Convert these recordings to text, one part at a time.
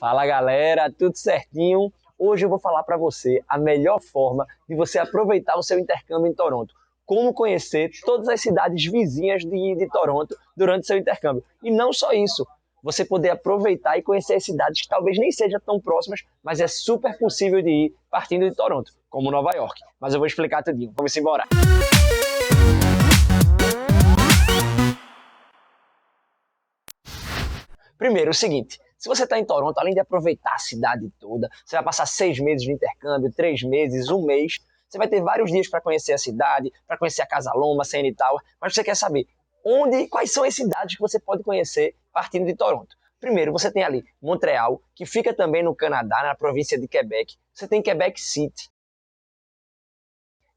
Fala galera, tudo certinho? Hoje eu vou falar para você a melhor forma de você aproveitar o seu intercâmbio em Toronto. Como conhecer todas as cidades vizinhas de Toronto durante o seu intercâmbio. E não só isso, você poder aproveitar e conhecer as cidades que talvez nem sejam tão próximas, mas é super possível de ir partindo de Toronto, como Nova York. Mas eu vou explicar tudinho. Vamos embora! Primeiro, o seguinte, se você está em Toronto, além de aproveitar a cidade toda, você vai passar 6 meses de intercâmbio, 3 meses, 1 mês, você vai ter vários dias para conhecer a cidade, para conhecer a Casa Loma, CN Tower, mas você quer saber quais são as cidades que você pode conhecer partindo de Toronto. Primeiro, você tem ali Montreal, que fica também no Canadá, na província de Quebec. Você tem Quebec City.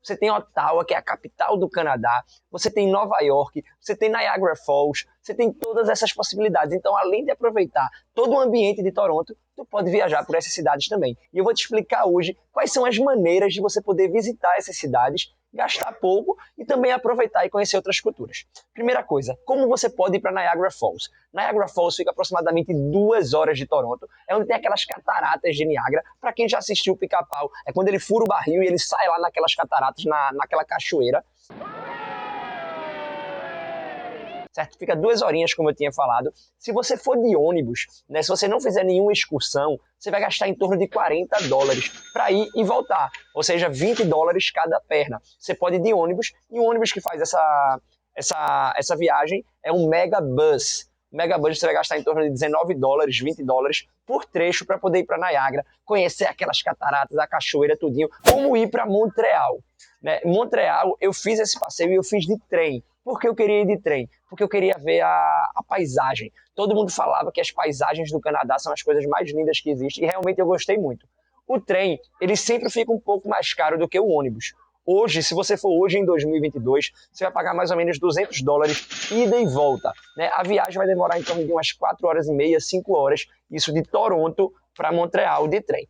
Você tem Ottawa, que é a capital do Canadá, você tem Nova York, você tem Niagara Falls, você tem todas essas possibilidades. Então, além de aproveitar todo o ambiente de Toronto, tu pode viajar por essas cidades também. E eu vou te explicar hoje quais são as maneiras de você poder visitar essas cidades, gastar pouco e também aproveitar e conhecer outras culturas. Primeira coisa, como você pode ir para Niagara Falls? Niagara Falls fica aproximadamente 2 horas de Toronto, é onde tem aquelas cataratas de Niagara. Para quem já assistiu o Pica-Pau, é quando ele fura o barril e ele sai lá naquelas cataratas, naquela cachoeira. Certo? Fica 2 horinhas, como eu tinha falado. Se você for de ônibus, né, se você não fizer nenhuma excursão, você vai gastar em torno de $40 para ir e voltar, ou seja, $20 cada perna. Você pode ir de ônibus, e o ônibus que faz essa viagem é um Megabus. Megabus você vai gastar em torno de $19, $20 por trecho para poder ir para Niagara, conhecer aquelas cataratas, a cachoeira, tudinho. Como ir para Montreal? Né? Montreal, eu fiz esse passeio e eu fiz de trem. Por que eu queria ir de trem? Porque eu queria ver a paisagem. Todo mundo falava que as paisagens do Canadá são as coisas mais lindas que existem e realmente eu gostei muito. O trem, ele sempre fica um pouco mais caro do que o ônibus. Hoje, se você for hoje em 2022, você vai pagar mais ou menos $200 ida e volta. Né? A viagem vai demorar em torno de umas 4 horas e meia, 5 horas, isso de Toronto para Montreal de trem.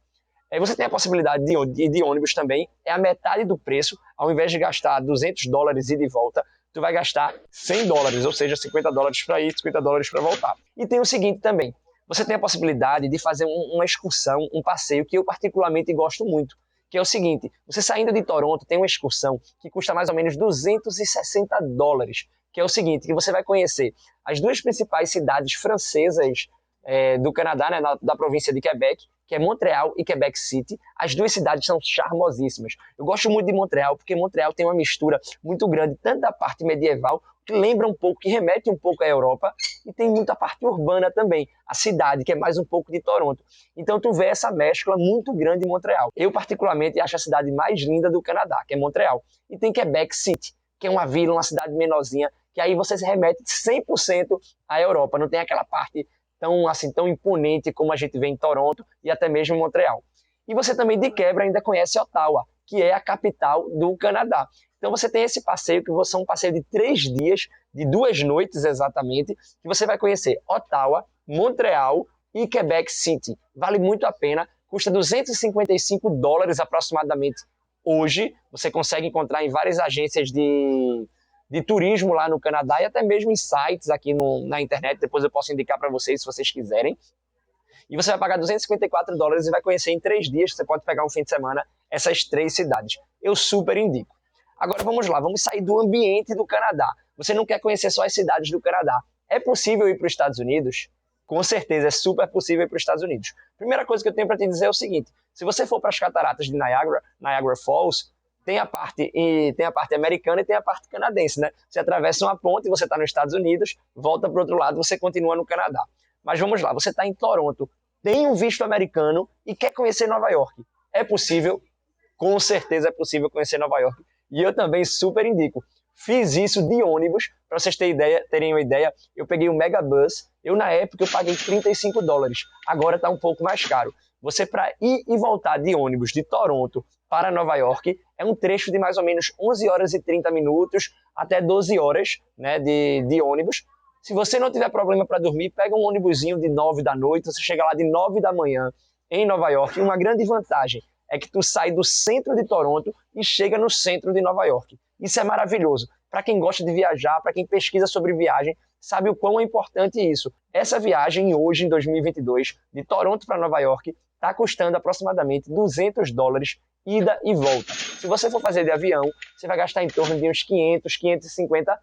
Aí você tem a possibilidade de ir de ônibus também, é a metade do preço, ao invés de gastar $200 ida e volta, tu vai gastar $100, ou seja, $50 para ir, $50 para voltar. E tem o seguinte também, você tem a possibilidade de fazer uma excursão, um passeio que eu particularmente gosto muito, que é o seguinte, você saindo de Toronto tem uma excursão que custa mais ou menos $260, que é o seguinte, que você vai conhecer as 2 principais cidades francesas do Canadá, né, da província de Quebec, que é Montreal e Quebec City. As 2 cidades são charmosíssimas. Eu gosto muito de Montreal, porque Montreal tem uma mistura muito grande, tanto da parte medieval, que lembra um pouco, que remete um pouco à Europa, e tem muita parte urbana também, a cidade, que é mais um pouco de Toronto. Então tu vê essa mescla muito grande em Montreal. Eu particularmente acho a cidade mais linda do Canadá, que é Montreal. E tem Quebec City, que é uma vila, uma cidade menorzinha, que aí você se remete 100% à Europa, não tem aquela parte tão imponente como a gente vê em Toronto e até mesmo em Montreal. E você também, de quebra, ainda conhece Ottawa, que é a capital do Canadá. Então você tem esse passeio, que vai ser um passeio de 3 dias, de 2 noites exatamente, que você vai conhecer Ottawa, Montreal e Quebec City. Vale muito a pena, custa $255 aproximadamente hoje. Você consegue encontrar em várias agências de turismo lá no Canadá e até mesmo em sites aqui na internet. Depois eu posso indicar para vocês se vocês quiserem. E você vai pagar $254 e vai conhecer em 3 dias, você pode pegar um fim de semana, essas 3 cidades. Eu super indico. Agora vamos lá, vamos sair do ambiente do Canadá. Você não quer conhecer só as cidades do Canadá. É possível ir para os Estados Unidos? Com certeza, é super possível ir para os Estados Unidos. Primeira coisa que eu tenho para te dizer é o seguinte, se você for para as cataratas de Niagara Falls, tem a parte americana e tem a parte canadense, né? Você atravessa uma ponte, você está nos Estados Unidos, volta para o outro lado, você continua no Canadá. Mas vamos lá, você está em Toronto, tem um visto americano e quer conhecer Nova York. É possível? Com certeza é possível conhecer Nova York. E eu também super indico. Fiz isso de ônibus, para vocês terem uma ideia, eu peguei o Megabus, na época eu paguei $35, agora está um pouco mais caro. Você, para ir e voltar de ônibus de Toronto para Nova York, é um trecho de mais ou menos 11 horas e 30 minutos até 12 horas, né, de ônibus. Se você não tiver problema para dormir, pega um ônibusinho de 9 da noite, você chega lá de 9 da manhã em Nova York. E uma grande vantagem é que tu sai do centro de Toronto e chega no centro de Nova York. Isso é maravilhoso. Para quem gosta de viajar, para quem pesquisa sobre viagem, sabe o quão é importante isso. Essa viagem hoje, em 2022, de Toronto para Nova York, está custando aproximadamente $200 ida e volta. Se você for fazer de avião, você vai gastar em torno de uns 500, $550.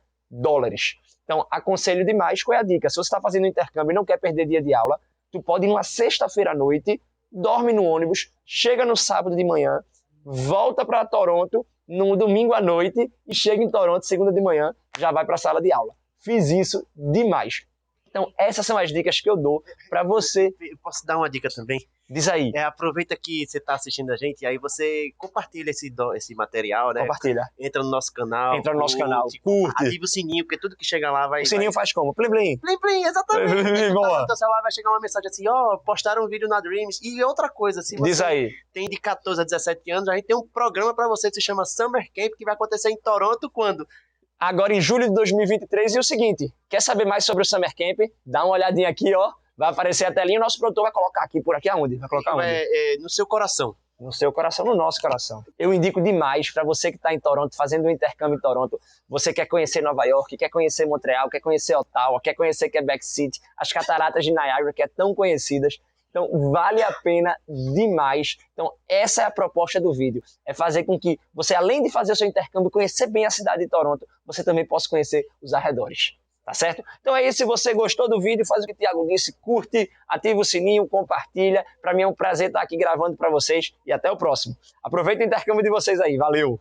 Então, aconselho demais. Qual é a dica? Se você está fazendo intercâmbio e não quer perder dia de aula, tu pode ir numa sexta-feira à noite, dorme no ônibus, chega no sábado de manhã, volta para Toronto no domingo à noite e chega em Toronto segunda de manhã, já vai para a sala de aula. Fiz isso demais. Então, essas são as dicas que eu dou para você. Eu posso dar uma dica também? Diz aí. Aproveita que você está assistindo a gente e aí você compartilha esse material, né? Compartilha. Entra no nosso canal. Entra no nosso canal. Curte. Ativa o sininho, porque tudo que chega lá vai... O sininho faz como? Plim, plim. Plim, plim, exatamente. Plim, plim, boa. No teu celular vai chegar uma mensagem assim, ó, postaram um vídeo na Dreams. E outra coisa, se Diz você aí. tem de 14 a 17 anos, a gente tem um programa para você que se chama Summer Camp, que vai acontecer em Toronto quando? Agora em julho de 2023. E o seguinte, quer saber mais sobre o Summer Camp? Dá uma olhadinha aqui, ó. Vai aparecer a telinha, o nosso produtor vai colocar aqui, por aqui aonde? Vai colocar onde? No seu coração. No seu coração, no nosso coração. Eu indico demais para você que está em Toronto, fazendo um intercâmbio em Toronto. Você quer conhecer Nova York, quer conhecer Montreal, quer conhecer Ottawa, quer conhecer Quebec City, as cataratas de Niagara, que é tão conhecidas. Então, vale a pena demais. Então, essa é a proposta do vídeo. É fazer com que você, além de fazer o seu intercâmbio, conhecer bem a cidade de Toronto, você também possa conhecer os arredores. Tá certo? Então é isso. Se você gostou do vídeo, faz o que o Thiago disse, curte, ativa o sininho, compartilha. Para mim é um prazer estar aqui gravando para vocês e até o próximo. Aproveita o intercâmbio de vocês aí. Valeu!